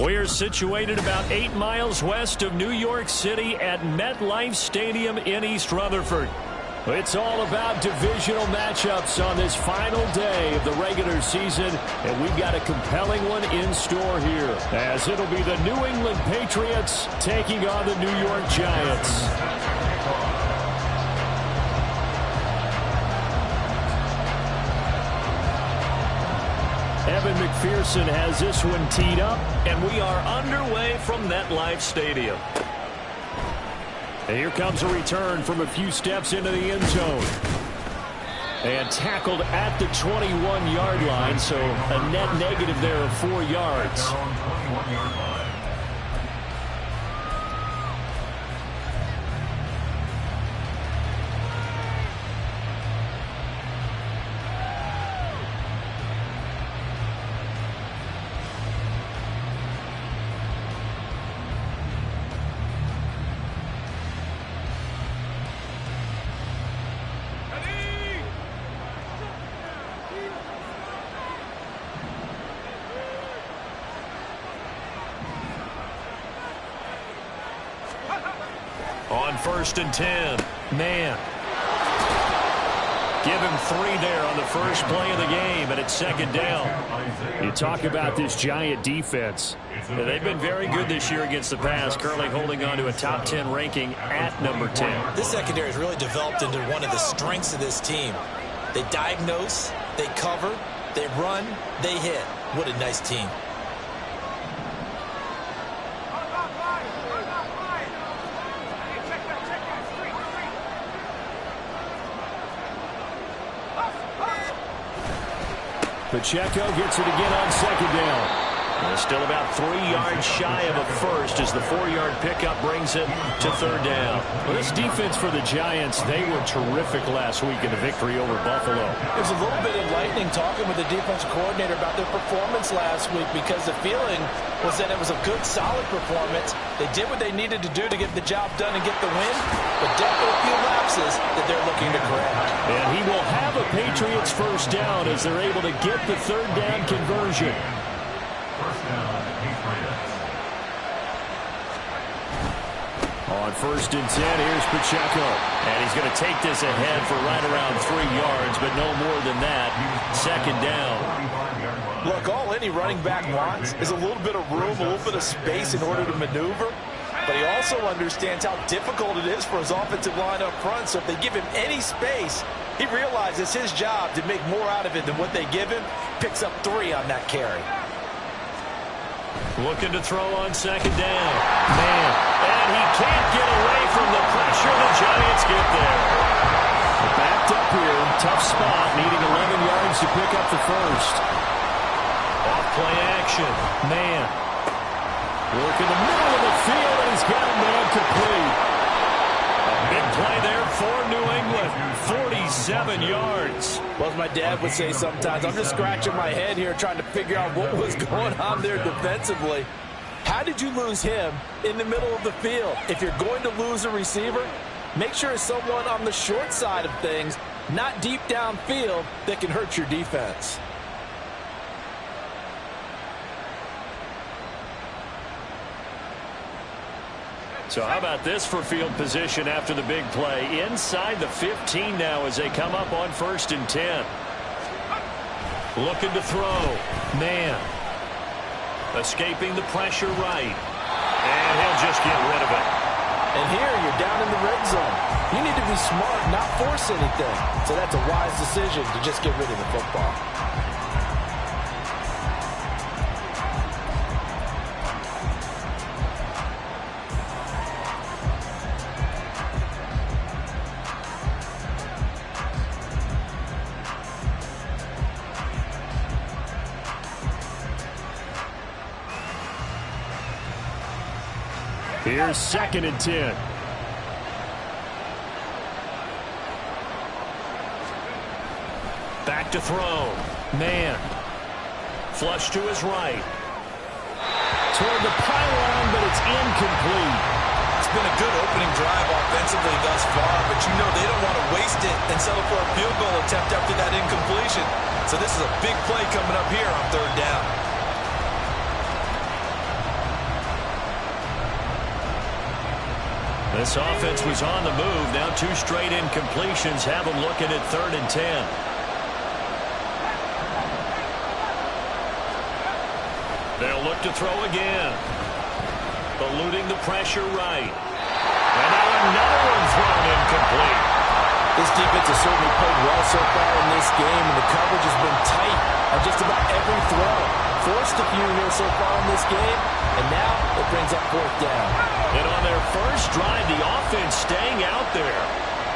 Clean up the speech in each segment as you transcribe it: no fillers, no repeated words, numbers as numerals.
We're situated about 8 miles west of New York City at MetLife Stadium in East Rutherford. It's all about divisional matchups on this final day of the regular season, and we've got a compelling one in store here, as it'll be the New England Patriots taking on the New York Giants. Evan McPherson has this one teed up, and we are underway from MetLife Stadium. And here comes a return from a few steps into the end zone. And tackled at the 21-yard line, so a net negative there of 4 yards. On 1st and 10, man. Give him 3 there on the first play of the game, and it's 2nd down. You talk about this Giant defense. They've been very good this year against the pass, currently holding on to a top 10 ranking at number 10. This secondary has really developed into one of the strengths of this team. They diagnose, they cover, they run, they hit. What a nice team. Pacheco gets it again on 2nd down. And still about 3 yards shy of a first as the 4-yard pickup brings it to 3rd down. Well, this defense for the Giants, they were terrific last week in the victory over Buffalo. It was a little bit enlightening talking with the defensive coordinator about their performance last week, because the feeling was that it was a good, solid performance. They did what they needed to do to get the job done and get the win, but definitely a few lapses that they're looking to correct. And he will have a Patriots first down as they're able to get the 3rd down conversion. On 1st and 10, here's Pacheco. And he's going to take this ahead for right around 3 yards, but no more than that. 2nd down. Look, all any running back wants is a little bit of room, a little bit of space in order to maneuver. But he also understands how difficult it is for his offensive line up front. So if they give him any space, he realizes his job to make more out of it than what they give him. Picks up 3 on that carry. Looking to throw on 2nd down. Man, and he can't get away from the pressure. The Giants get there. Backed up here. Tough spot. Needing 11 yards to pick up the first. Off play action. Man. Work in the middle of the field, and he's got a man complete. A big play there for New England. 47 yards. Well, as my dad would say sometimes, I'm just scratching my head here trying to figure out what was going on there defensively. How did you lose him in the middle of the field? If you're going to lose a receiver, make sure it's someone on the short side of things, not deep downfield, that can hurt your defense. So how about this for field position after the big play? Inside the 15 now as they come up on 1st and 10. Looking to throw. Man. Escaping the pressure right. And he'll just get rid of it. And here you're down in the red zone. You need to be smart, not force anything. So that's a wise decision to just get rid of the football. Here's 2nd and 10. Back to throw. Man. Flush to his right. Toward the pylon, but it's incomplete. It's been a good opening drive offensively thus far, but you know they don't want to waste it and settle for a field goal attempt after that incompletion. So this is a big play coming up here on 3rd down. This offense was on the move. Now 2 straight incompletions have them looking at 3rd and 10. They'll look to throw again. Eluding the pressure right. And now another one thrown incomplete. This defense has certainly played well so far in this game, and the coverage has been tight on just about every throw. Forced a few here so far in this game, and now it brings up 4th down. And on their first drive, the offense staying out there.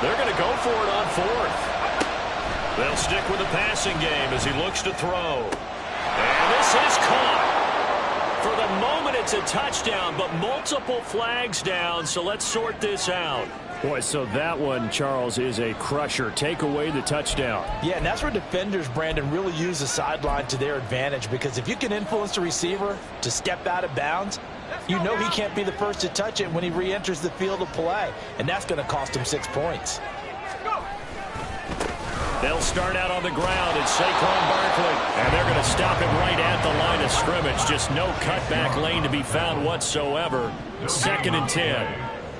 They're going to go for it on 4th. They'll stick with the passing game as he looks to throw. And this is caught. For the moment, it's a touchdown, but multiple flags down, so let's sort this out. Boy, so that one, Charles, is a crusher. Take away the touchdown. Yeah, and that's where defenders, Brandon, really use the sideline to their advantage, because if you can influence the receiver to step out of bounds, you know he can't be the first to touch it when he re-enters the field of play, and that's going to cost him 6 points. They'll start out on the ground. It's Saquon Barkley. And they're going to stop him right at the line of scrimmage. Just no cutback lane to be found whatsoever. 2nd and 10.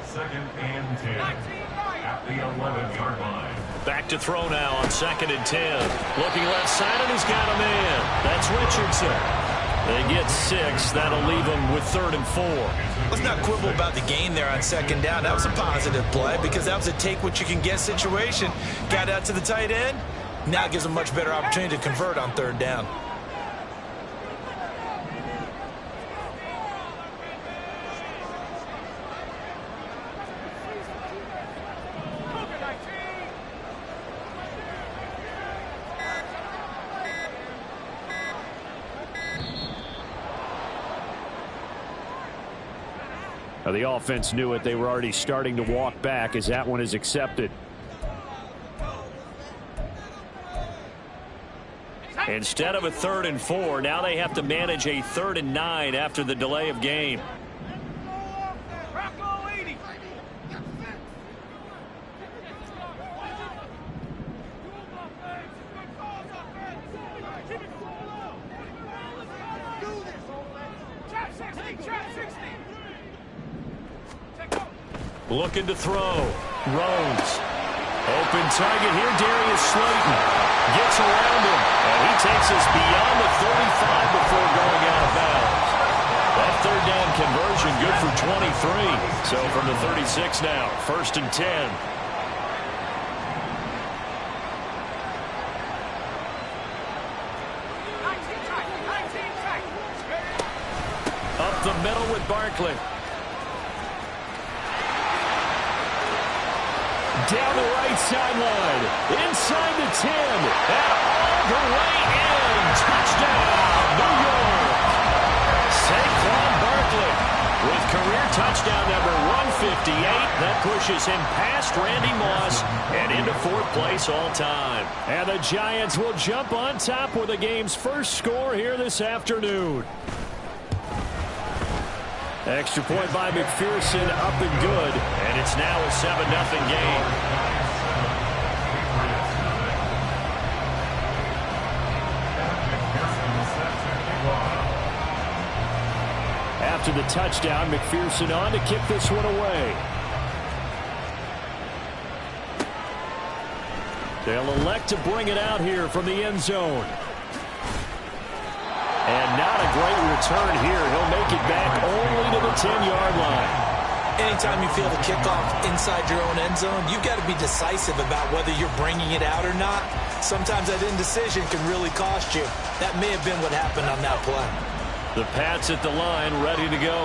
2nd and 10 at the 11-yard line. Back to throw now on 2nd and 10. Looking left side, and he's got a man. That's Richardson. They get 6. That'll leave them with 3rd and 4. Let's not quibble about the gain there on 2nd down. That was a positive play because that was a take-what-you-can-get situation. Got out to the tight end. Now it gives them a much better opportunity to convert on 3rd down. The offense knew it. They were already starting to walk back as that one is accepted. Instead of a 3rd and 4, now they have to manage a 3rd and 9 after the delay of game. Looking to throw. Rhodes. Open target here. Darius Slayton gets around him. And he takes us beyond the 35 before going out of bounds. That 3rd down conversion good for 23. So from the 36 now. 1st and 10. Up the middle with Barkley. Down the right sideline, inside the 10, and all the way in. Touchdown, New York. Saquon Barkley with career touchdown number 158. That pushes him past Randy Moss and into 4th place all time. And the Giants will jump on top with the game's first score here this afternoon. Extra point by McPherson, up and good. And it's now a 7-0 game. After the touchdown, McPherson on to kick this one away. They'll elect to bring it out here from the end zone. And not a great return here. He'll make it back only to the 10-yard line. Anytime you feel the kickoff inside your own end zone, you've got to be decisive about whether you're bringing it out or not. Sometimes that indecision can really cost you. That may have been what happened on that play. The Pats at the line, ready to go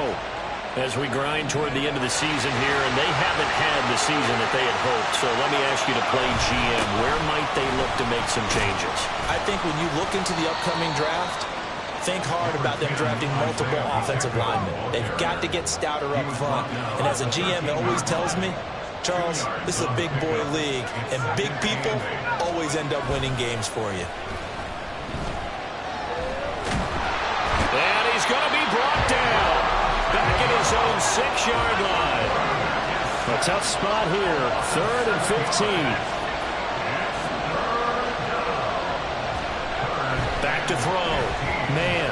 as we grind toward the end of the season here, and they haven't had the season that they had hoped. So let me ask you to play GM. Where might they look to make some changes? I think when you look into the upcoming draft, think hard about them drafting multiple offensive linemen. They've got to get stouter up front. And as a GM, it always tells me, Charles, this is a big boy league, and big people always end up winning games for you. And he's going to be brought down back at his own 6-yard line. A tough spot here, 3rd and 15. Back to throw. Man.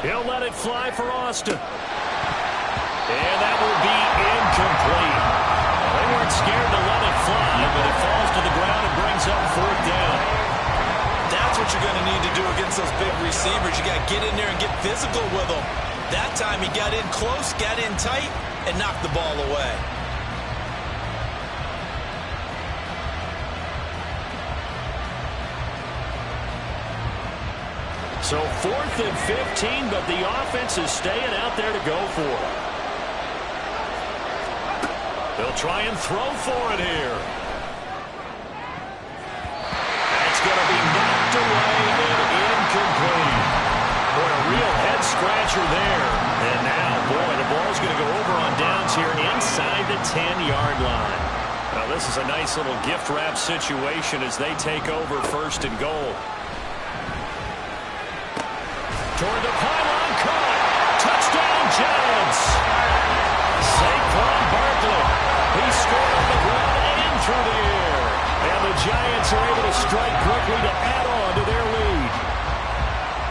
He'll let it fly for Austin. And that will be incomplete. They weren't scared to let it fly, but it falls to the ground and brings up 4th down. That's what you're going to need to do against those big receivers. You got to get in there and get physical with them. That time he got in close, got in tight, and knocked the ball away. So 4th and 15, but the offense is staying out there to go for it. They'll try and throw for it here. That's going to be knocked away and incomplete. Boy, a real head-scratcher there. And now, boy, the ball's going to go over on downs here inside the 10-yard line. Now, this is a nice little gift-wrap situation as they take over 1st and goal. Toward the pylon, caught. Touchdown, Giants. Saquon Barkley. He scored on the ground and through the air. And the Giants are able to strike quickly to add on to their lead.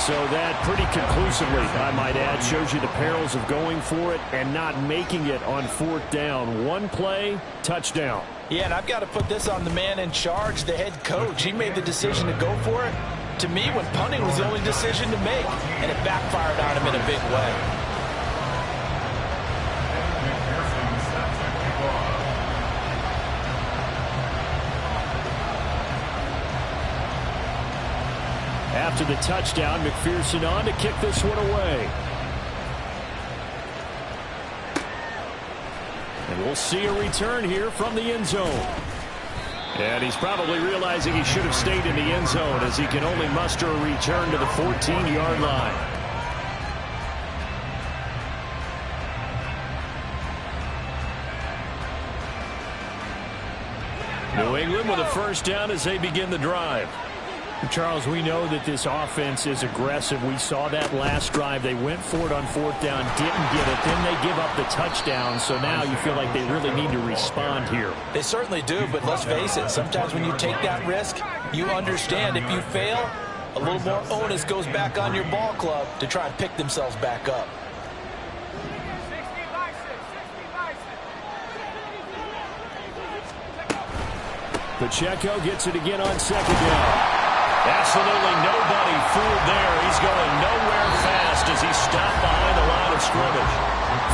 So that pretty conclusively, I might add, shows you the perils of going for it and not making it on 4th down. One play, touchdown. Yeah, and I've got to put this on the man in charge, the head coach. He made the decision to go for it. To me, when punting was the only decision to make, and it backfired on him in a big way. After the touchdown, McPherson on to kick this one away. And we'll see a return here from the end zone. And he's probably realizing he should have stayed in the end zone as he can only muster a return to the 14-yard line. New England with a 1st down as they begin the drive. Charles, we know that this offense is aggressive. We saw that last drive. They went for it on 4th down, didn't get it. Then they give up the touchdown. So now you feel like they really need to respond here. They certainly do, but let's face it. Sometimes when you take that risk, you understand if you fail, a little more onus goes back on your ball club to try and pick themselves back up. Pacheco gets it again on 2nd down. Absolutely nobody fooled there. He's going nowhere fast as he's stopped behind the line of scrimmage.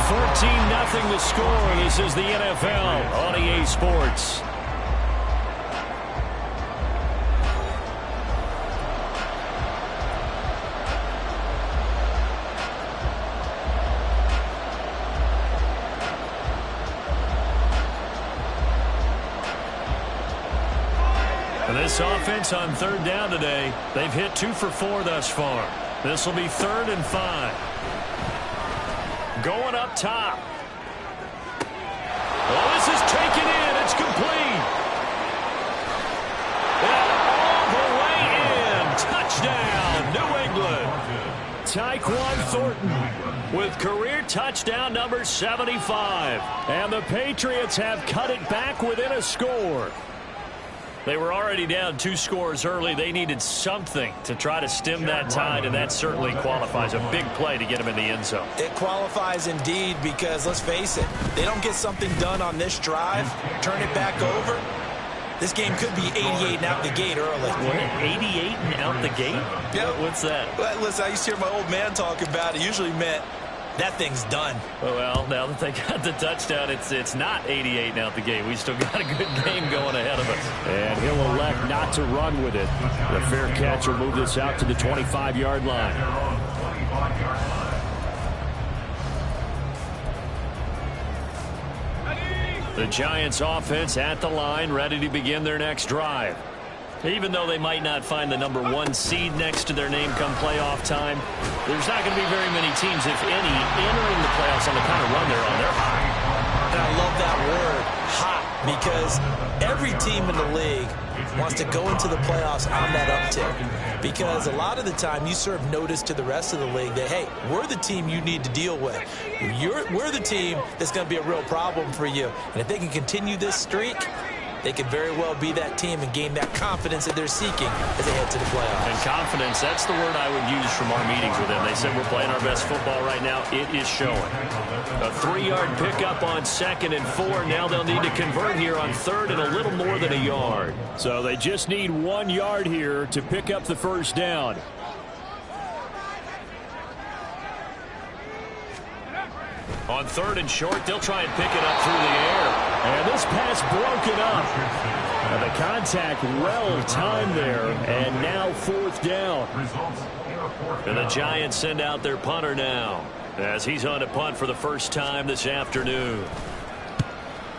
14-0 the score. This is the NFL on EA Sports. This offense on 3rd down today, they've hit 2 for 4 thus far. This will be 3rd and 5. Going up top. Oh, this is taken in. It's complete. And all the way in. Touchdown, New England. Tyquan Thornton with career touchdown number 75. And the Patriots have cut it back within a score. They were already down 2 scores early. They needed something to try to stem that tide, and that certainly qualifies. A big play to get them in the end zone. It qualifies indeed because, let's face it, they don't get something done on this drive, turn it back over. This game could be 88 and out the gate early. What, 88 and out the gate? Yeah. What's that? Well, listen, I used to hear my old man talk about it. It usually meant that thing's done. Well, now that they got the touchdown, it's not 88 and out the gate. We still got a good game going ahead of us. And he'll elect not to run with it. The fair catch will move this out to the 25-yard line. The Giants offense at the line, ready to begin their next drive. Even though they might not find the number 1 seed next to their name come playoff time, there's not going to be very many teams, if any, entering the playoffs on the kind of run they're on. They're hot. And I love that word, hot, because every team in the league wants to go into the playoffs on that uptick. Because a lot of the time you serve notice to the rest of the league that, hey, we're the team you need to deal with. We're the team that's going to be a real problem for you. And if they can continue this streak, they could very well be that team and gain that confidence that they're seeking as they head to the playoffs. And confidence, that's the word I would use from our meetings with them. They said we're playing our best football right now. It is showing. A 3-yard pickup on 2nd and 4. Now they'll need to convert here on 3rd and a little more than a yard. So they just need 1 yard here to pick up the first down. On 3rd and short, they'll try and pick it up through the air. And this pass broken up. And the contact well timed there. And now 4th down. And the Giants send out their punter now, as he's on to punt for the first time this afternoon.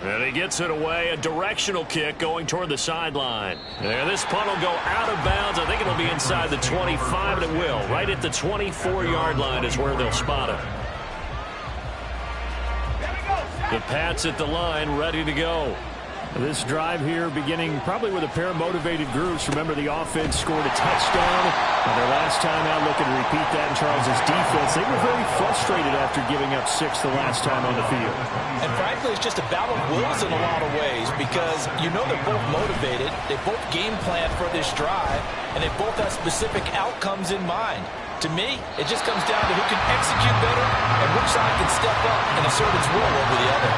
And he gets it away, a directional kick going toward the sideline. And this punt will go out of bounds. I think it'll be inside the 25, and it will. Right at the 24-yard line is where they'll spot it. The Pats at the line, ready to go. This drive here beginning probably with a pair of motivated groups. Remember, the offense scored a touchdown. Their last time out, looking to repeat that in Charles's defense. They were very frustrated after giving up 6 the last time on the field. And frankly, it's just a battle of wills in a lot of ways, because you know they're both motivated. They both game plan for this drive, and they both have specific outcomes in mind. To me, it just comes down to who can execute better and which side can step up and assert its will over the other.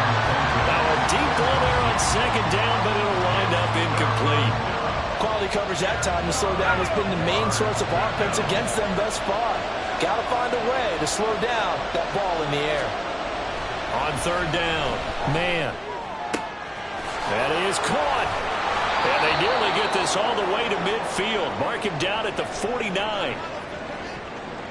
Now a deep ball there on 2nd down, but it'll wind up incomplete. Quality coverage that time to slow down has been the main source of offense against them thus far. Got to find a way to slow down that ball in the air. On 3rd down, man. That is caught. And they nearly get this all the way to midfield. Mark him down at the 49.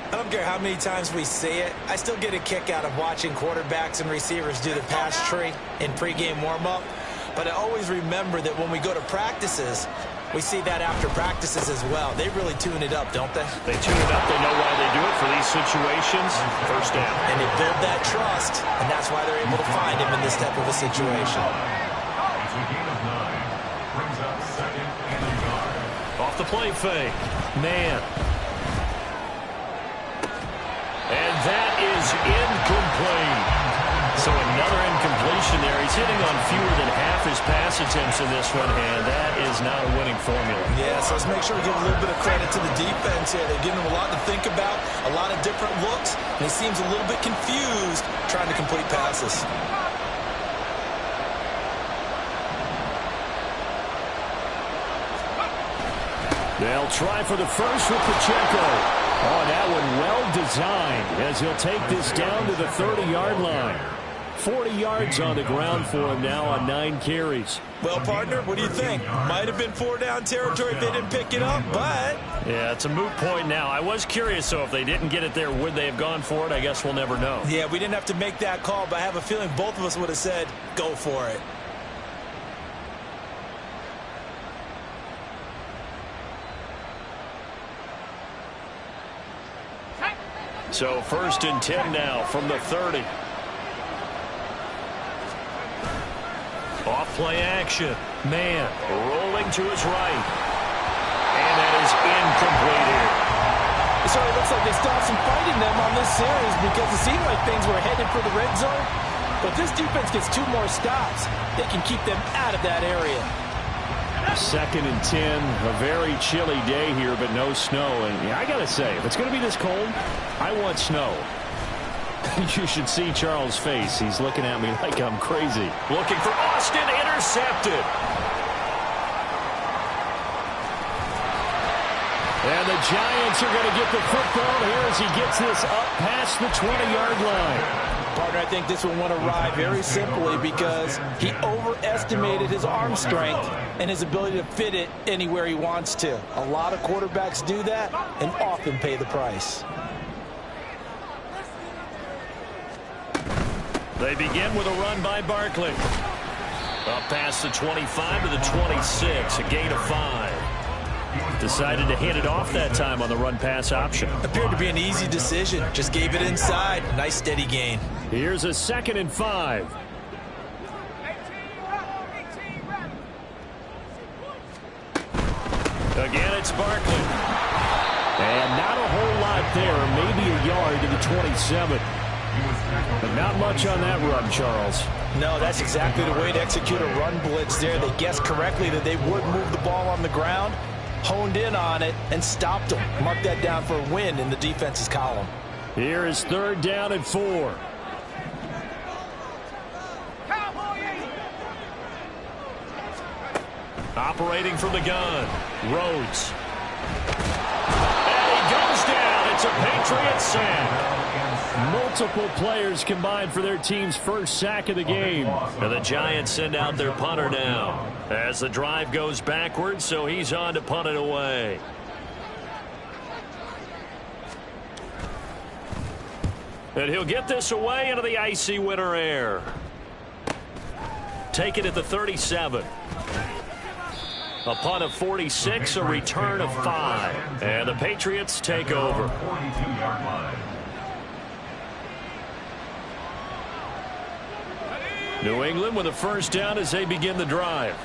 I don't care how many times we see it. I still get a kick out of watching quarterbacks and receivers do the pass tree in pregame warm-up. But I always remember that when we go to practices, we see that after practices as well. They really tune it up, don't they? They tune it up. They know why they do it for these situations. First down. And they build that trust, and that's why they're able to find him in this type of a situation. It's a gain of 9. Brings up 2nd and a yard. Off the play fake. Man. And that is incomplete. So another incompletion there. He's hitting on fewer than half his pass attempts in this one, and that is not a winning formula. Yeah, so let's make sure we give a little bit of credit to the defense here. They're giving him a lot to think about, a lot of different looks, and he seems a little bit confused trying to complete passes. They'll try for the first with Pacheco. Oh, that one well designed as he'll take this down to the 30-yard line. 40 yards on the ground for him now on 9 carries. Well, partner, what do you think? Might have been 4-down territory if they didn't pick it up, but... Yeah, it's a moot point now. I was curious, so if they didn't get it there, would they have gone for it? I guess we'll never know. Yeah, we didn't have to make that call, but I have a feeling both of us would have said, go for it. So 1st and 10 now from the 30. Off play action. Man, rolling to his right. And that is incomplete here. So it looks like they stopped some fighting them on this series because it seemed like things were headed for the red zone. But this defense gets 2 more stops. They can keep them out of that area. 2nd and 10, a very chilly day here, but no snow. And yeah, I got to say, if it's going to be this cold, I want snow. You should see Charles' face. He's looking at me like I'm crazy. Looking for Austin, intercepted. And the Giants are going to get the football here as he gets this up past the 20-yard line. Partner, I think this one went awry very simply because he overestimated his arm strength and his ability to fit it anywhere he wants to. A lot of quarterbacks do that and often pay the price. They begin with a run by Barkley. Up past the 25 to the 26, a gain of 5. Decided to hand it off that time on the run-pass option. Appeared to be an easy decision. Just gave it inside. Nice steady gain. Here's a 2nd and 5. Again, it's Barkley. And not a whole lot there. Maybe a yard to the 27. But not much on that run, Charles. No, that's exactly the way to execute a run blitz there. They guessed correctly that they would move the ball on the ground, honed in on it, and stopped them. Mark that down for a win in the defense's column. Here is 3rd down and 4. Operating from the gun, Rhodes. And he goes down. It's a Patriot sack. Multiple players combined for their team's first sack of the game. And the Giants send out their punter now as the drive goes backwards, so he's on to punt it away. And he'll get this away into the icy winter air. Take it at the 37. A punt of 46, a return of 5. And the Patriots take over. New England with a first down as they begin the drive.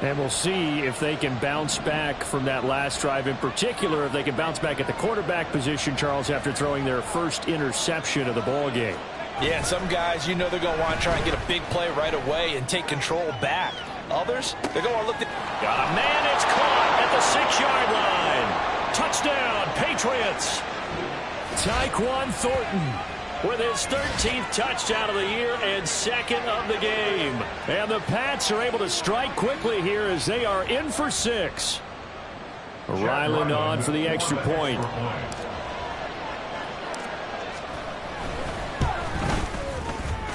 And we'll see if they can bounce back from that last drive, in particular if they can bounce back at the quarterback position, Charles, after throwing their first interception of the ball game. Yeah, and some guys, you know they're going to want to try and get a big play right away and take control back. Others, they're going to look at... Got a man, it's caught at the 6-yard line. Touchdown, Patriots. Tyquan Thornton with his 13th touchdown of the year and 2nd of the game. And the Pats are able to strike quickly here as they are in for 6. Ryland on for the extra point.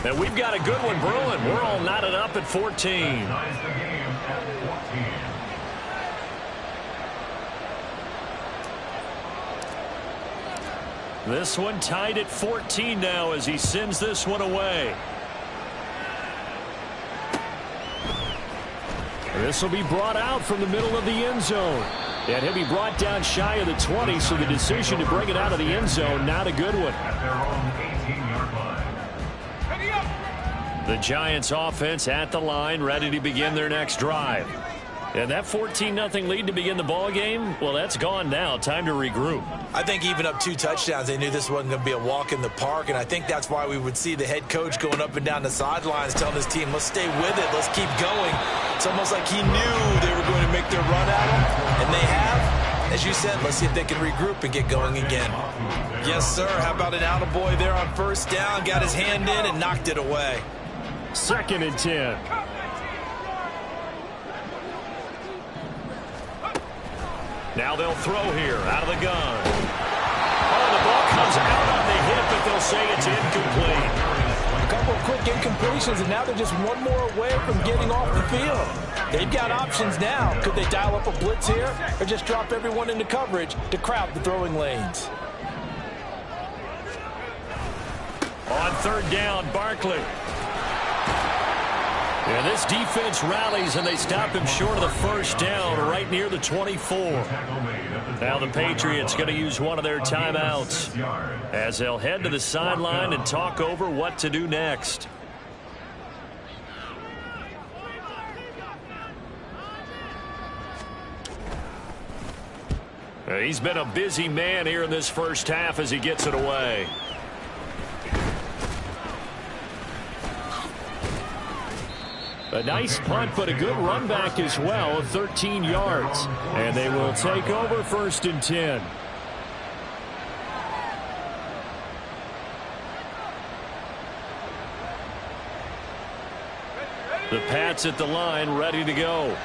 And we've got a good one brewing. We're all knotted up at 14. This one tied at 14 now as he sends this one away. This will be brought out from the middle of the end zone. And he'll be brought down shy of the 20, so the decision to bring it out of the end zone, not a good one. The Giants offense at the line, ready to begin their next drive. And that 14-0 lead to begin the ball game, well, that's gone now. Time to regroup. I think even up 2 touchdowns, they knew this wasn't going to be a walk in the park, and I think that's why we would see the head coach going up and down the sidelines telling his team, let's stay with it, let's keep going. It's almost like he knew they were going to make their run at him, and they have. As you said, let's see if they can regroup and get going again. Yes, sir. How about an attaboy there on first down? Got his hand in and knocked it away. 2nd and 10. Now they'll throw here out of the gun. Oh, the ball comes out on the hip, but they'll say it's incomplete. A couple of quick incompletions, and now they're just one more away from getting off the field. They've got options now. Could they dial up a blitz here or just drop everyone into coverage to crowd the throwing lanes? On 3rd down, Barkley. And this defense rallies, and they stop him short of the first down right near the 24. Now the Patriots going to use one of their timeouts as they'll head to the sideline and talk over what to do next. He's been a busy man here in this first half as he gets it away. A nice punt, but a good run back as well, 13 yards. And they will take over 1st and 10. The Pats at the line, ready to go.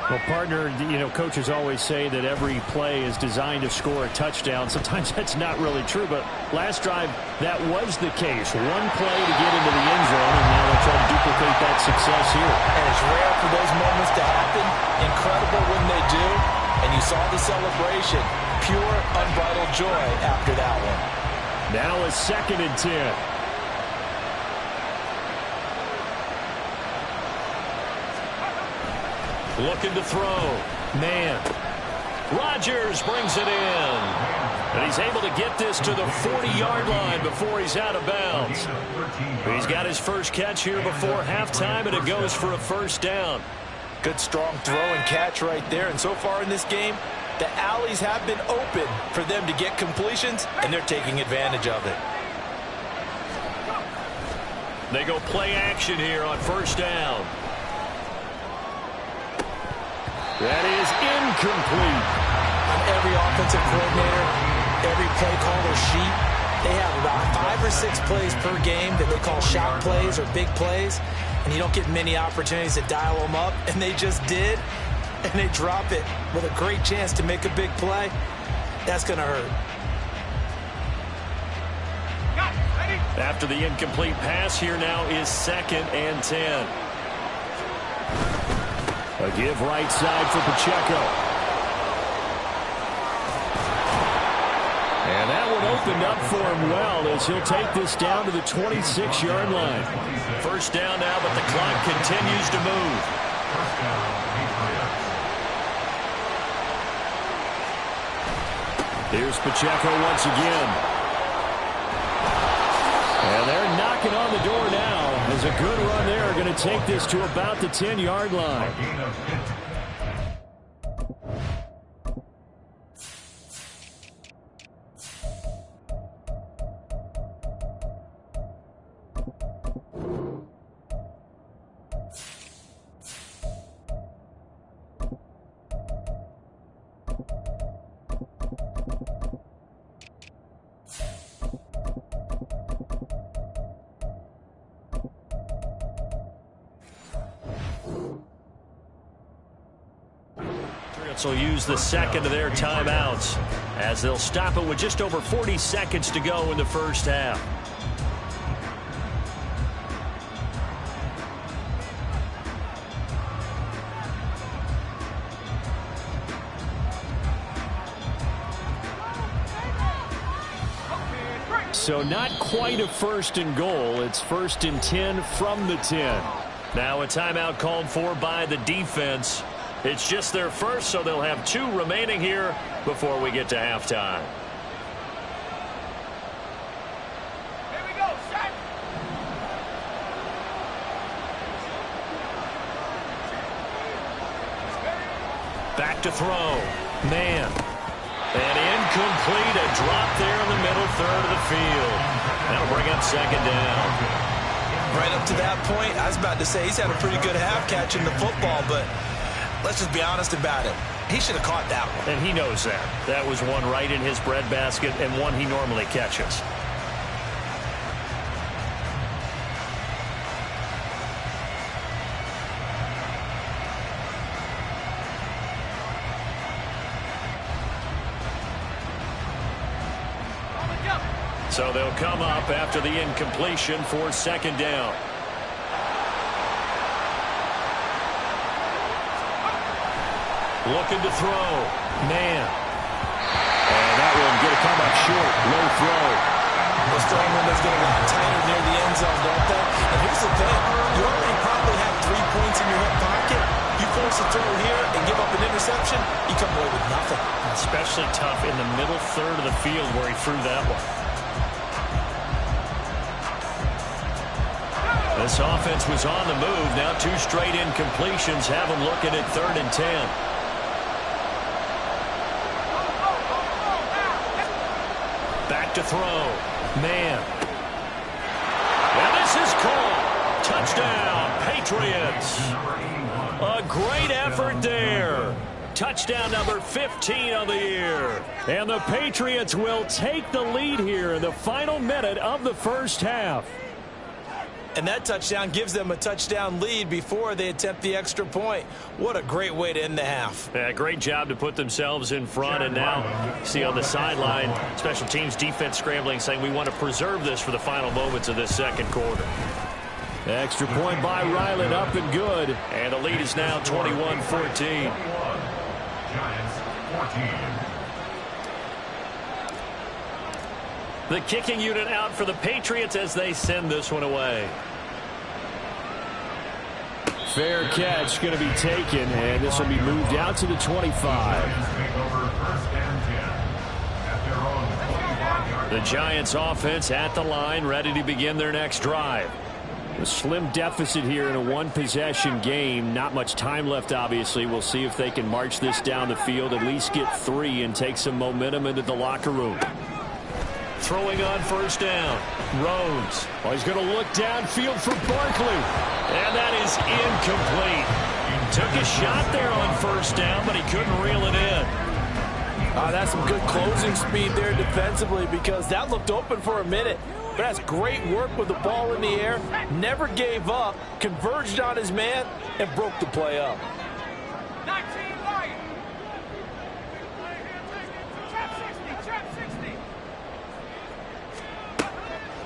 Well, partner, you know, coaches always say that every play is designed to score a touchdown. Sometimes that's not really true, but last drive, that was the case. One play to get into the end zone, and now they'll try to duplicate that success here. And it's rare for those moments to happen. Incredible when they do. And you saw the celebration. Pure, unbridled joy after that one. Now a 2nd and 10. Looking to throw. Man. Rodgers brings it in. And he's able to get this to the 40-yard line before he's out of bounds. He's got his first catch here before halftime, and it goes for a first down. Good, strong throw and catch right there. And so far in this game, the alleys have been open for them to get completions, and they're taking advantage of it. They go play action here on first down. That is incomplete. On every offensive coordinator, every play caller sheet, they have about 5 or 6 plays per game that they call shot plays or big plays, and you don't get many opportunities to dial them up, and they just did, and they drop it with a great chance to make a big play. That's going to hurt. After the incomplete pass, here now is 2nd and 10. A give right side for Pacheco. And that one opened up for him well as he'll take this down to the 26-yard line. First down now, but the clock continues to move. Here's Pacheco once again. And they're knocking on the door now as a good run there. Going to take this to about the 10-yard line. Will use the second of their timeouts as they'll stop it with just over 40 seconds to go in the first half. So not quite a 1st and goal. It's 1st and 10 from the 10. Now a timeout called for by the defense. It's just their first, so they'll have 2 remaining here before we get to halftime. Here we go, set. Back to throw. Man. And incomplete. A drop there in the middle third of the field. That'll bring up 2nd down. Right up to that point, I was about to say he's had a pretty good half catching the football, but let's just be honest about it. He should have caught that one. And he knows that. That was one right in his breadbasket and one he normally catches. So they'll come up after the incompletion for 2nd down. Looking to throw. Man. And that will get a come up short. Low throw. Those throwing windows get a lot tighter near the end zone, don't they? And here's the thing. You already probably have 3 points in your hip pocket. You force a throw here and give up an interception, you come away with nothing. Especially tough in the middle third of the field where he threw that one. This offense was on the move. Now 2 straight incompletions have them looking at 3rd and 10. Back to throw. Man. And this is called. Touchdown, Patriots. A great effort there. Touchdown number 15 of the year. And the Patriots will take the lead here in the final minute of the first half. And that touchdown gives them a touchdown lead before they attempt the extra point. What a great way to end the half. Yeah, great job to put themselves in front. And now, see on the sideline, special teams defense scrambling, saying we want to preserve this for the final moments of this 2nd quarter. Extra point by Ryland, up and good. And the lead is now 21-14. Giants 14. The kicking unit out for the Patriots as they send this one away. Fair catch going to be taken, and this will be moved out to the 25. The Giants offense at the line, ready to begin their next drive. A slim deficit here in a 1-possession game. Not much time left, obviously. We'll see if they can march this down the field, at least get 3 and take some momentum into the locker room. throwing on first down. Rhodes. Oh, he's going to look downfield for Barkley. And that is incomplete. Took a shot there on first down, but he couldn't reel it in. That's some good closing speed there defensively, because that looked open for a minute. But that's great work with the ball in the air. Never gave up, converged on his man, and broke the play up. 19 right. Trap 60.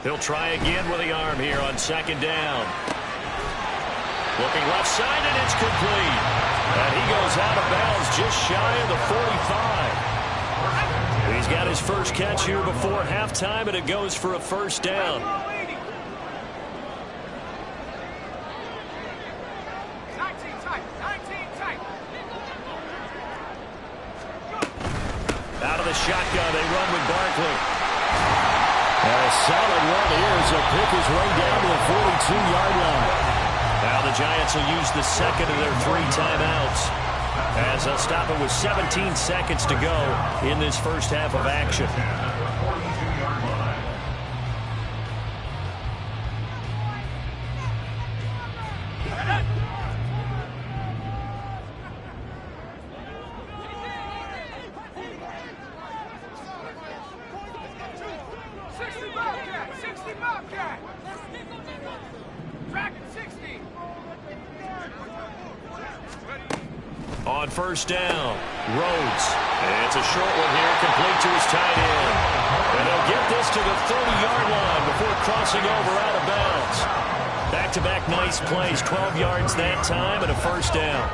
He'll try again with the arm here on second down. Looking left side, and it's complete. And he goes out of bounds just shy of the 45. He's got his first catch here before halftime, and it goes for a first down. 19 tight. Out of the shotgun, they run with Barkley. And a solid run here as he'll pick his way down to the 42-yard line. Now the Giants will use the second of their 3 timeouts, as they'll stop it with 17 seconds to go in this first half of action. On first down, Rhodes. It's a short one here, complete to his tight end. And he'll get this to the 30-yard line before crossing over out of bounds. Back-to-back nice plays, 12 yards that time, and a first down.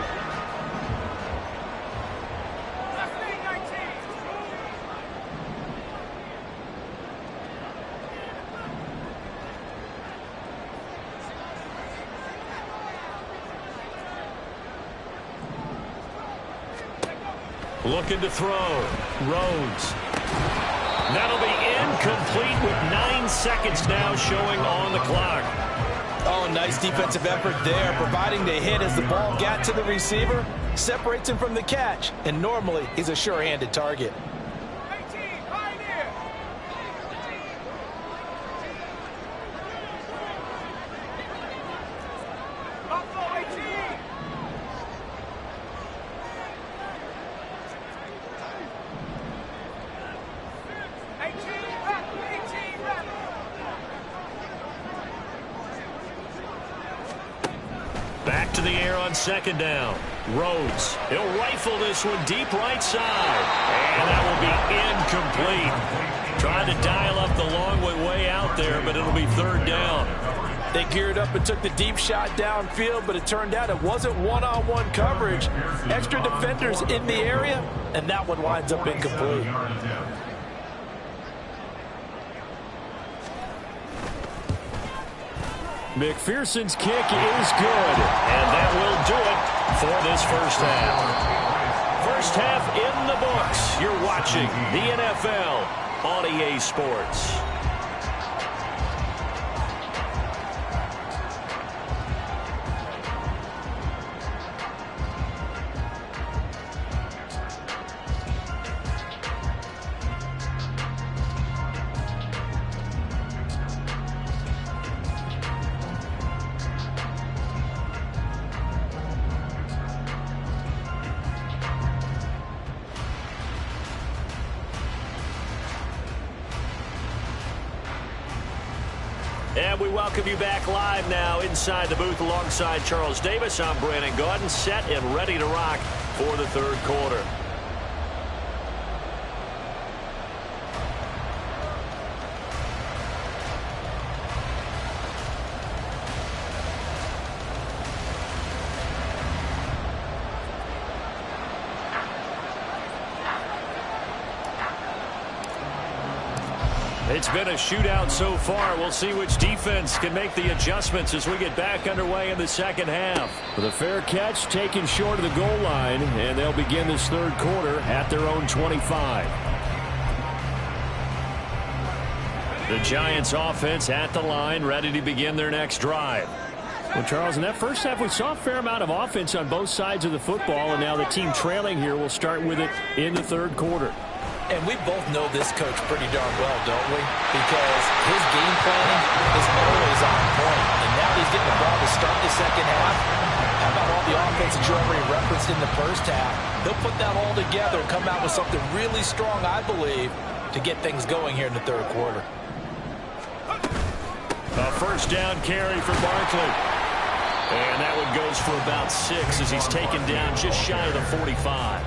Looking to throw. Rhodes. That'll be incomplete with 9 seconds now showing on the clock. Oh, nice defensive effort there, providing the hit as the ball got to the receiver, separates him from the catch, and normally he's a sure-handed target. 18, right here. Buffalo 18. 18 rep. Back to the air on second down. Rhodes. He'll rifle this one deep right side. And that will be incomplete. Trying to dial up the long way out there, but it'll be third down. They geared up and took the deep shot downfield, but it turned out it wasn't one-on-one coverage. Extra defenders in the area, and that one winds up incomplete. McPherson's kick is good, and that will do it for this first half. First half in the books. You're watching the NFL on EA Sports. And we welcome you back live now inside the booth alongside Charles Davis. I'm Brandon Gaudin, set and ready to rock for the third quarter. It's been a shootout so far. We'll see which defense can make the adjustments as we get back underway in the second half. With a fair catch taken short of the goal line, and they'll begin this third quarter at their own 25. The Giants offense at the line, ready to begin their next drive. Well, Charles, in that first half, we saw a fair amount of offense on both sides of the football, and now the team trailing here will start with it in the third quarter. And we both know this coach pretty darn well, don't we? Because his game planning is always on point. And now he's getting the ball to start the second half. How about all the offense that you already referenced in the first half? He'll put that all together and come out with something really strong, I believe, to get things going here in the third quarter. A first down carry for Barkley. And that one goes for about 6 as he's taken down just shy of the 45.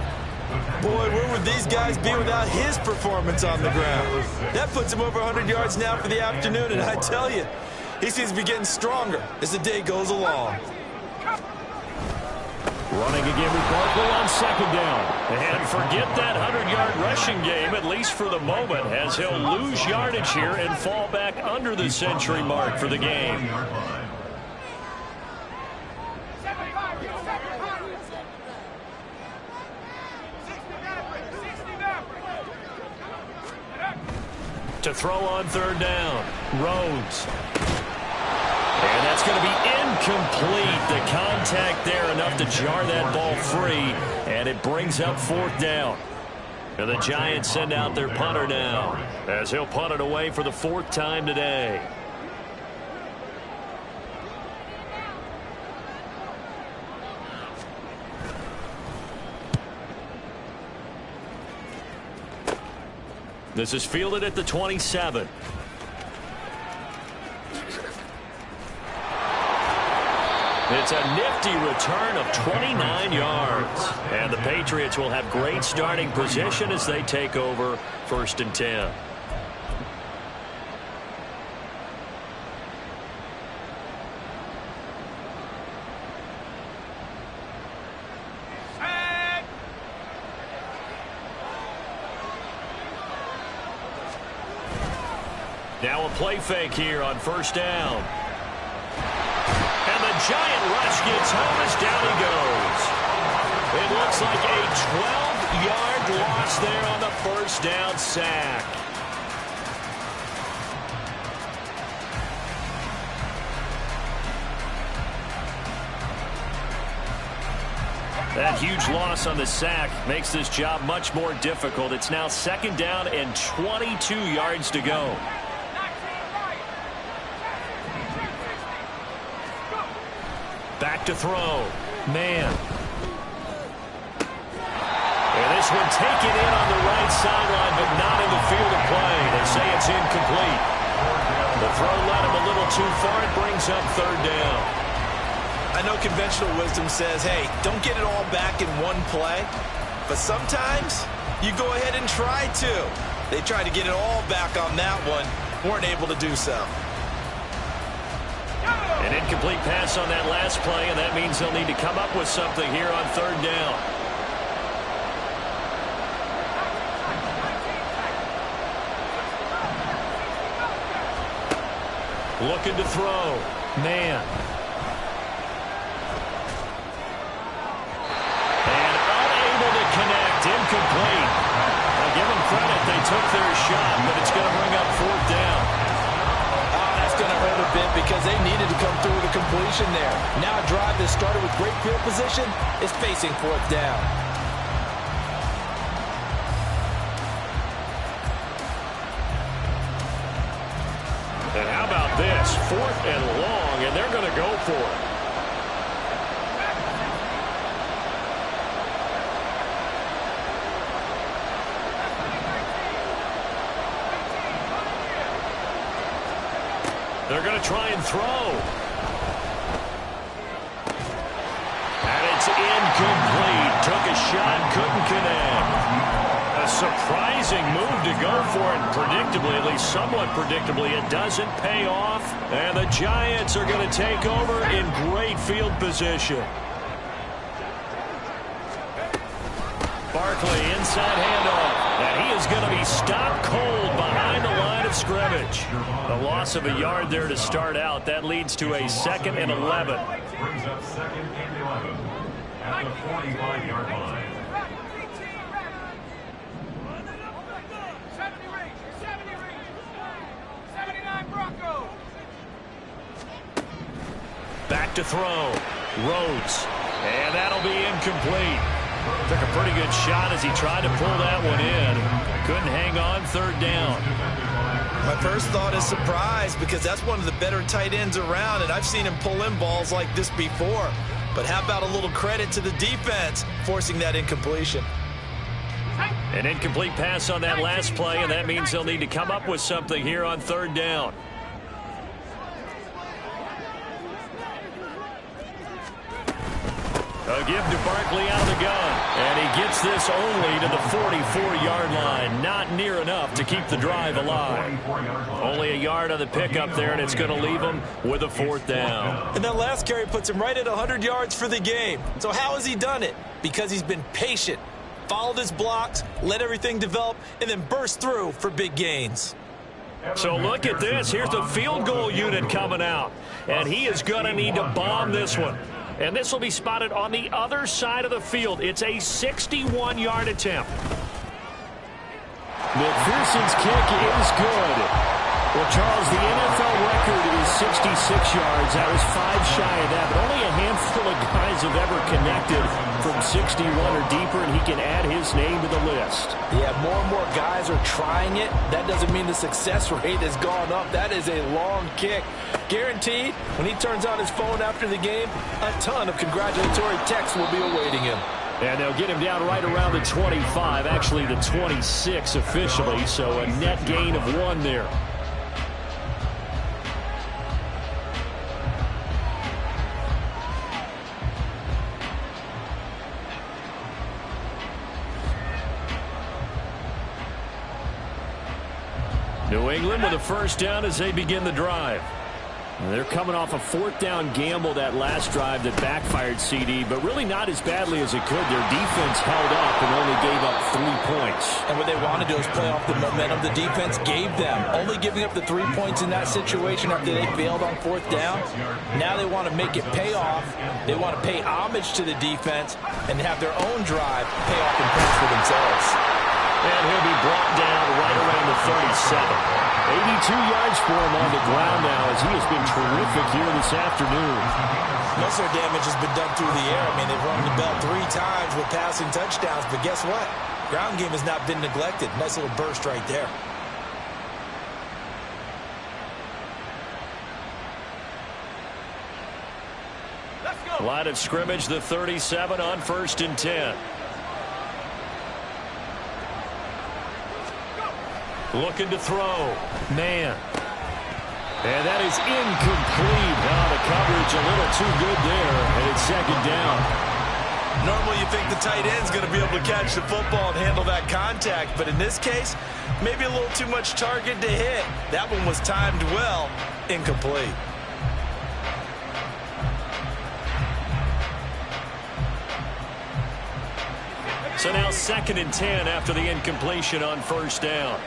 Boy, where would these guys be without his performance on the ground? That puts him over 100 yards now for the afternoon, and I tell you, he seems to be getting stronger as the day goes along. Running again with Barkley on second down. And forget that 100-yard rushing game, at least for the moment, as he'll lose yardage here and fall back under the century mark for the game. To throw on third down, Rhodes. And that's going to be incomplete. The contact there enough to jar that ball free, and it brings up fourth down. And the Giants send out their punter now, as he'll punt it away for the 4th time today. This is fielded at the 27. It's a nifty return of 29 yards. And the Patriots will have great starting position as they take over 1st and 10. Now a play fake here on first down. And the giant rush gets home as down he goes. It looks like a 12-yard loss there on the first down sack. That huge loss on the sack makes this job much more difficult. It's now 2nd down and 22 yards to go. Back to throw. Man. And this one taken in on the right sideline, but not in the field of play. They say it's incomplete. The throw led him a little too far. It brings up 3rd down. I know conventional wisdom says, hey, don't get it all back in one play. But sometimes you go ahead and try to. They tried to get it all back on that one. Weren't able to do so. An incomplete pass on that last play, and that means they'll need to come up with something here on 3rd down. Looking to throw. Man. And unable to connect. Incomplete. Now give them credit. They took their shot, but it's going to bring up 4th down. Going to hurt a bit because they needed to come through with a completion there. Now a drive that started with great field position is facing 4th down. And how about this? 4th and long, and they're going to go for it. They're going to try and throw. And it's incomplete. Took a shot, couldn't connect. A surprising move to go for it. Predictably, at least somewhat predictably, it doesn't pay off. And the Giants are going to take over in great field position. Barkley, inside handoff. And he is going to be stopped cold behind the line of scrimmage. A loss of a yard there to start out. That leads to a 2nd and 11. Brings up 2nd and 11 at the 45-yard line. 79 Broncos. Back to throw. Rhodes. And that'll be incomplete. Took a pretty good shot as he tried to pull that one in. Couldn't hang on, third down. My first thought is surprise, because that's one of the better tight ends around, and I've seen him pull in balls like this before. But how about a little credit to the defense forcing that incompletion? An incomplete pass on that last play, and that means they'll need to come up with something here on third down. A give to Barkley out of the gun. And he gets this only to the 44-yard line. Not near enough to keep the drive alive. Only a yard on the pickup there, and it's going to leave him with a fourth down. And that last carry puts him right at 100 yards for the game. So how has he done it? Because he's been patient, followed his blocks, let everything develop, and then burst through for big gains. So look at this. Here's the field goal unit coming out. And he is going to need to bomb this one. And this will be spotted on the other side of the field. It's a 61-yard attempt. McPherson's kick is good. Well, Charles, the NFL record is 66 yards. That was 5 shy of that, but only a handful of guys have ever connected from 61 or deeper, and he can add his name to the list. Yeah, more and more guys are trying it. That doesn't mean the success rate has gone up. That is a long kick. Guaranteed, when he turns on his phone after the game, a ton of congratulatory texts will be awaiting him. And they'll get him down right around the 25, actually the 26 officially, so a net gain of 1 there. New England with a first down as they begin the drive. They're coming off a fourth down gamble that last drive that backfired, CD, but really not as badly as it could. Their defense held up and only gave up 3 points. And what they want to do is play off the momentum the defense gave them. Only giving up the 3 points in that situation after they failed on fourth down. Now they want to make it pay off. They want to pay homage to the defense and have their own drive pay off in points for themselves. And he'll be brought down right around the 37. 82 yards for him on the ground now as he has been terrific here this afternoon. Most of their damage has been done through the air. I mean, they've rung the bell 3 times with passing touchdowns, but guess what? Ground game has not been neglected. Nice little burst right there. Let's go. Line of scrimmage, the 37 on 1st and 10. Looking to throw. Man. And that is incomplete. Now the coverage a little too good there, and it's second down. Normally you think the tight end's going to be able to catch the football and handle that contact, but in this case, maybe a little too much target to hit. That one was timed well. Incomplete. So now 2nd and 10 after the incompletion on first down.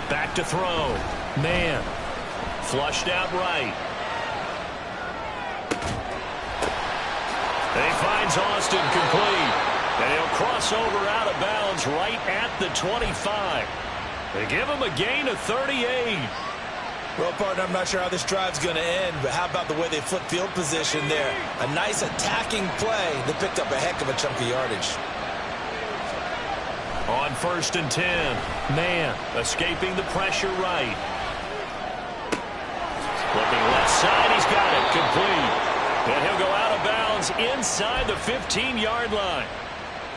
Back to throw. Man. Flushed out right. And he finds Austin complete. And he'll cross over out of bounds right at the 25. They give him a gain of 38. Well, partner, I'm not sure how this drive's going to end, but how about the way they flip field position there? A nice attacking play that picked up a heck of a chunk of yardage. On 1st and 10, Man escaping the pressure right. Looking left side, he's got it, complete. And he'll go out of bounds inside the 15-yard line.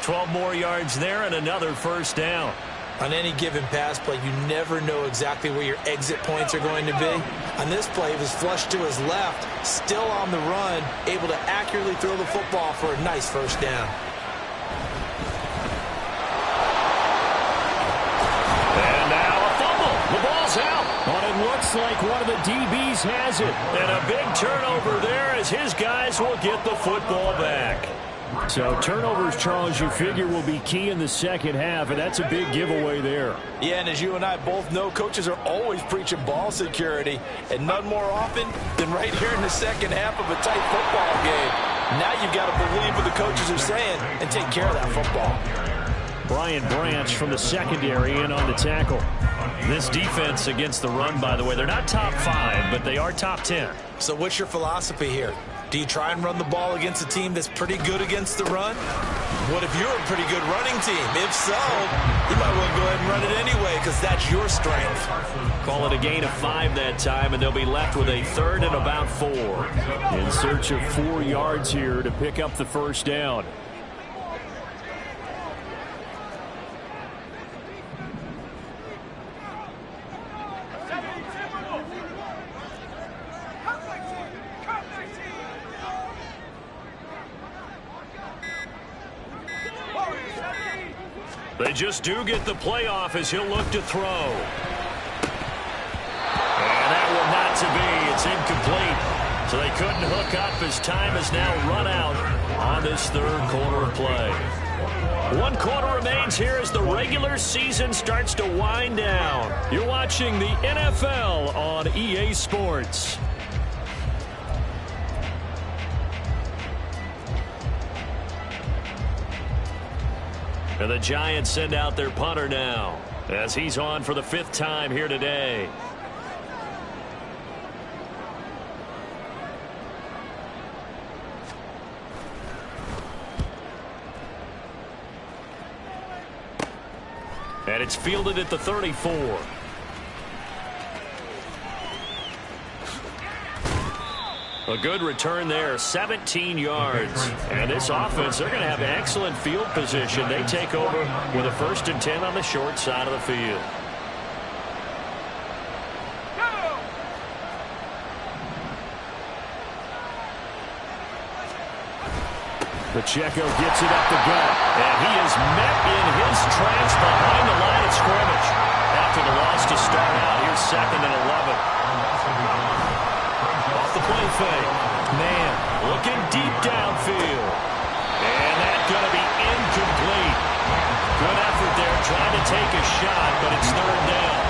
12 more yards there and another first down. On any given pass play, you never know exactly where your exit points are going to be. On this play, he was flushed to his left, still on the run, able to accurately throw the football for a nice first down. And now a fumble. The ball's out. But it looks like one of the DBs has it. And a big turnover there as his guys will get the football back. So turnovers, Charles, you figure will be key in the second half, and that's a big giveaway there. Yeah, and as you and I both know, coaches are always preaching ball security, and none more often than right here in the second half of a tight football game. Now you've got to believe what the coaches are saying and take care of that football. Brian Branch from the secondary in on the tackle. This defense against the run, by the way, they're not top 5, but they are top 10. So what's your philosophy here? Do you try and run the ball against a team that's pretty good against the run? What if you're a pretty good running team? If so, you might want to go ahead and run it anyway because that's your strength. Call it a gain of 5 that time, and they'll be left with a 3rd and about 4. In search of 4 yards here to pick up the first down. They just do get the playoff as he'll look to throw. And that will not to be. It's incomplete. So they couldn't hook up as time has now run out on this 3rd quarter of play. 1 quarter remains here as the regular season starts to wind down. You're watching the NFL on EA Sports. And the Giants send out their punter now as he's on for the 5th time here today. And it's fielded at the 34. A good return there, 17 yards. And this offense, they're going to have excellent field position. They take over with a 1st and 10 on the short side of the field. Pacheco gets it up the gut, and he is met in his tracks behind the line of scrimmage. After the loss to start out, here's 2nd and 11. Off the play fake. Man, looking deep downfield. And that's going to be incomplete. Good effort there, trying to take a shot, but it's 3rd down.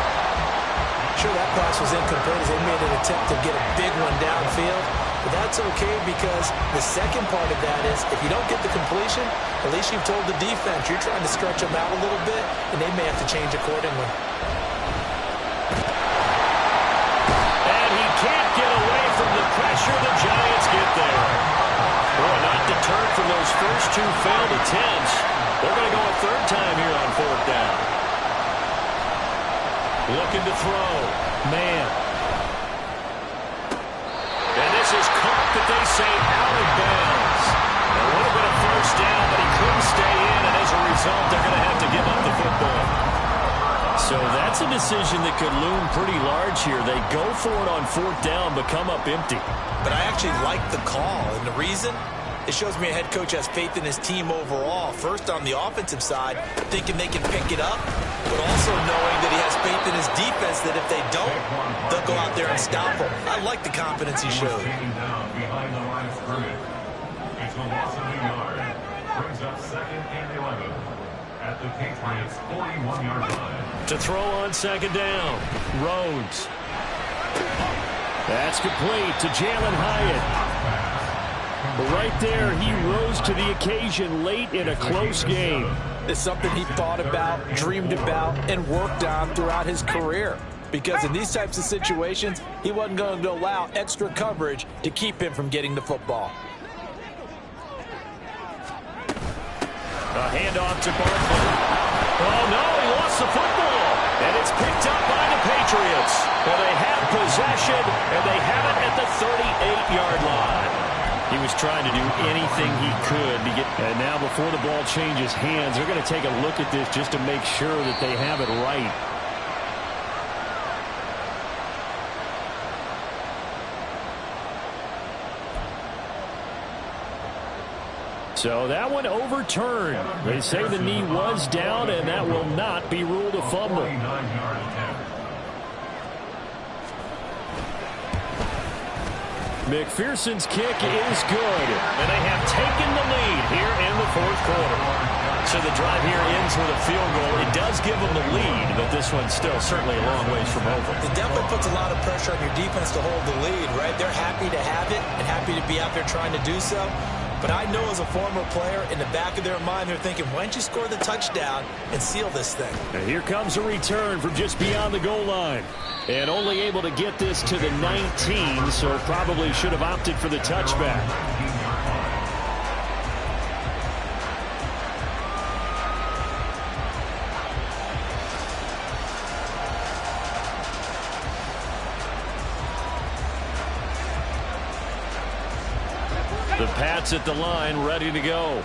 Sure, that pass was incomplete as they made an attempt to get a big one downfield. But that's okay because the second part of that is if you don't get the completion, at least you've told the defense you're trying to stretch them out a little bit, and they may have to change accordingly. And he can't get away from the pressure. The Giants get there. Boy, not deterred from those first 2 failed attempts. They're going to go a 3rd time here on 4th down. Looking to throw. Man. And this is caught, but they say out of bounds. It would have been a 1st down, but he couldn't stay in, and as a result, they're going to have to give up the football. So that's a decision that could loom pretty large here. They go for it on 4th down, but come up empty. But I actually like the call, and the reason? It shows me a head coach has faith in his team overall. First, on the offensive side, thinking they can pick it up, but also knowing that he has faith in his defense that if they don't, they'll go out there and stop them. I like the confidence he showed. Behind the line of scrimmage. It's a loss of a yard. Brings up 2nd and 11 at the Patriots' 41-yard line. To throw on 2nd down, Rhodes. That's complete to Jalen Hyatt. Right there, he rose to the occasion late in a close game. It's something he thought about, dreamed about, and worked on throughout his career. Because in these types of situations, he wasn't going to allow extra coverage to keep him from getting the football. A handoff to Barkley. Oh, no, he lost the football. And it's picked up by the Patriots. Well, they have possession, and they have it at the 38-yard line. He was trying to do anything he could to get. And now before the ball changes hands, they're going to take a look at this just to make sure that they have it right. So that one overturned. They say the knee was down, and that will not be ruled a fumble. McPherson's kick is good, and they have taken the lead here in the 4th quarter. So the drive here ends with a field goal. It does give them the lead, but this one's still certainly a long ways from over. It definitely puts a lot of pressure on your defense to hold the lead, right? They're happy to have it and happy to be out there trying to do so. But I know as a former player, in the back of their mind, they're thinking, why don't you score the touchdown and seal this thing? And here comes a return from just beyond the goal line. And only able to get this to the 19, so probably should have opted for the touchback. The Pats at the line, ready to go.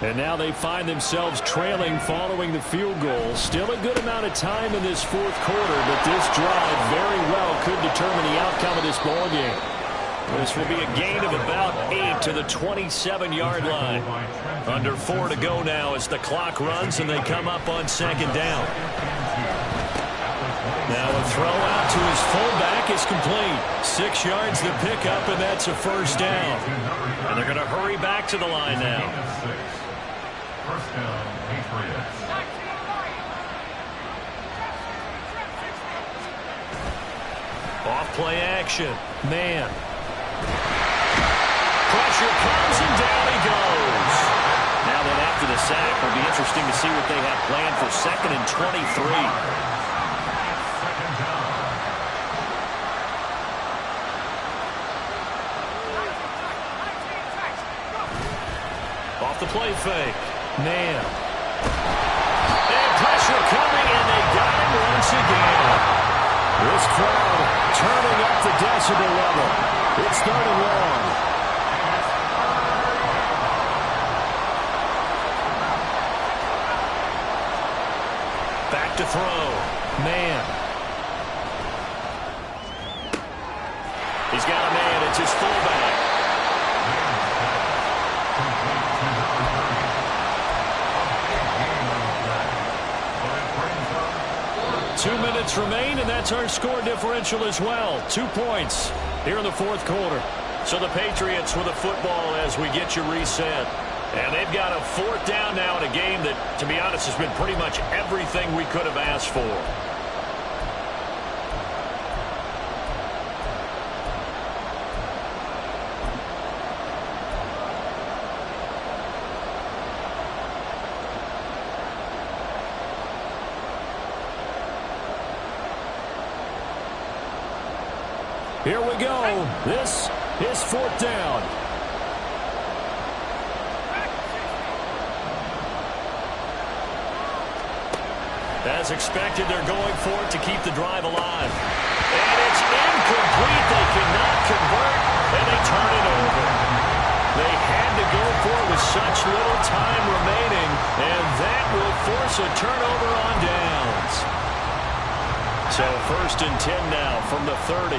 And now they find themselves trailing following the field goal. Still a good amount of time in this fourth quarter, but this drive very well could determine the outcome of this ball game. This will be a gain of about 8 to the 27-yard line. Under 4 to go now as the clock runs and they come up on second down. Now a throw out to his fullback is complete. 6 yards the pickup, and that's a first down. And they're going to hurry back to the line now. First down, Patriots. Off play action. Man. Pressure comes and down he goes. Now then after the sack, it'll be interesting to see what they have planned for 2nd and 23. Off the play fake. Man. And pressure coming, and they got him once again. This crowd turning up the decibel level. It's 3rd and long. Back to throw. Man. He's got a man. It's his fullback. 2 minutes remain, and that's our score differential as well. 2 points here in the fourth quarter. So the Patriots with the football as we get you reset. And they've got a 4th down now in a game that, to be honest, has been pretty much everything we could have asked for. Here we go. This is 4th down. As expected, they're going for it to keep the drive alive. And it's incomplete. They cannot convert, and they turn it over. They had to go for it with such little time remaining, and that will force a turnover on downs. So 1st and 10 now from the 30.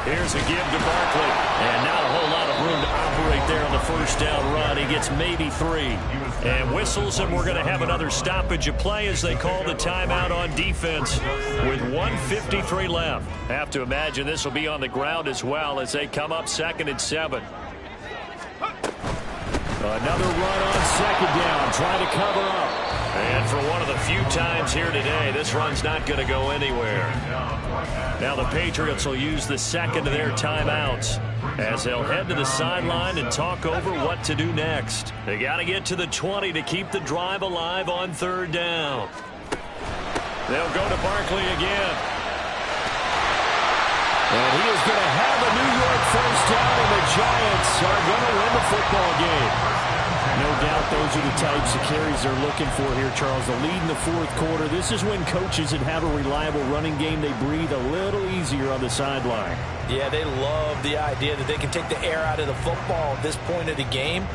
Here's a give to Barkley. And not a whole lot of room to operate there on the 1st down run. He gets maybe 3. And whistles, and we're going to have another stoppage of play as they call the timeout on defense with 1:53 left. Have to imagine this will be on the ground as well as they come up 2nd and 7. Another run on 2nd down, trying to cover up. And for one of the few times here today, this run's not going to go anywhere. Now the Patriots will use the 2nd of their timeouts as they'll head to the sideline and talk over what to do next. They got to get to the 20 to keep the drive alive on 3rd down. They'll go to Barkley again. And he is going to have a New York 1st down, and the Giants are going to win the football game. No doubt those are the types of carries they're looking for here, Charles. The lead in the fourth quarter. This is when coaches that have a reliable running game, they breathe a little easier on the sideline. Yeah, they love the idea that they can take the air out of the football at this point of the game.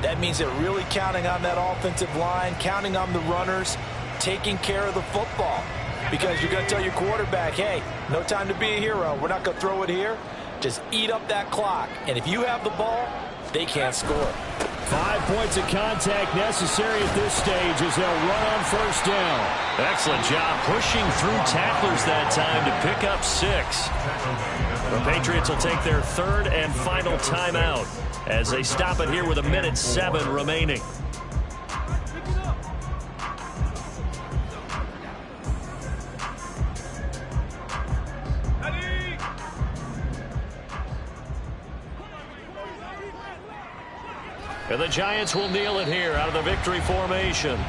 That means they're really counting on that offensive line, counting on the runners, taking care of the football. Because you're going to tell your quarterback, hey, no time to be a hero. We're not going to throw it here. Just eat up that clock. And if you have the ball, they can't score. 5 points of contact necessary at this stage as they'll run on 1st down. Excellent job pushing through tacklers that time to pick up 6. The Patriots will take their 3rd and final timeout as they stop it here with 1:07 remaining. And the Giants will kneel it here out of the victory formation.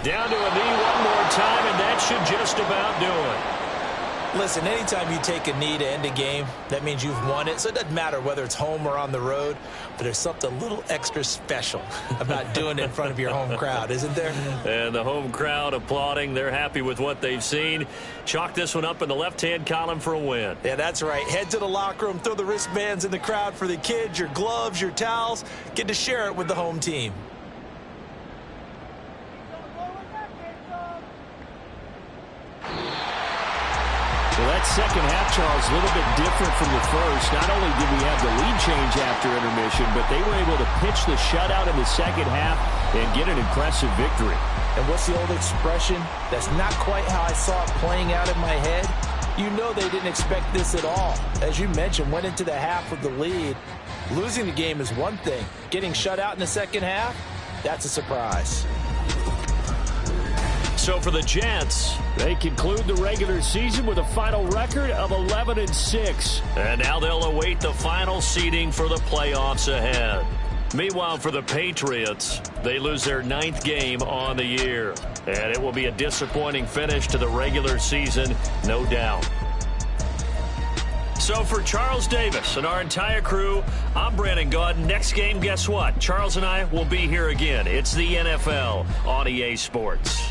Down to a knee one more time, and that should just about do it. Listen, anytime you take a knee to end a game, that means you've won it. So it doesn't matter whether it's home or on the road, but there's something a little extra special about doing it in front of your home crowd, isn't there? And the home crowd applauding. They're happy with what they've seen. Chalk this one up in the left-hand column for a win. Yeah, that's right. Head to the locker room, throw the wristbands in the crowd for the kids, your gloves, your towels. Get to share it with the home team. Well, that second half, Charles, a little bit different from the first. Not only did we have the lead change after intermission, but they were able to pitch the shutout in the second half and get an impressive victory. And what's the old expression? That's not quite how I saw it playing out in my head. You know they didn't expect this at all. As you mentioned, went into the half with the lead. Losing the game is one thing. Getting shut out in the second half, that's a surprise. So for the Jets, they conclude the regular season with a final record of 11-6. And now they'll await the final seeding for the playoffs ahead. Meanwhile, for the Patriots, they lose their 9th game on the year. And it will be a disappointing finish to the regular season, no doubt. So for Charles Davis and our entire crew, I'm Brandon Gaud. Next game, guess what? Charles and I will be here again. It's the NFL on EA Sports.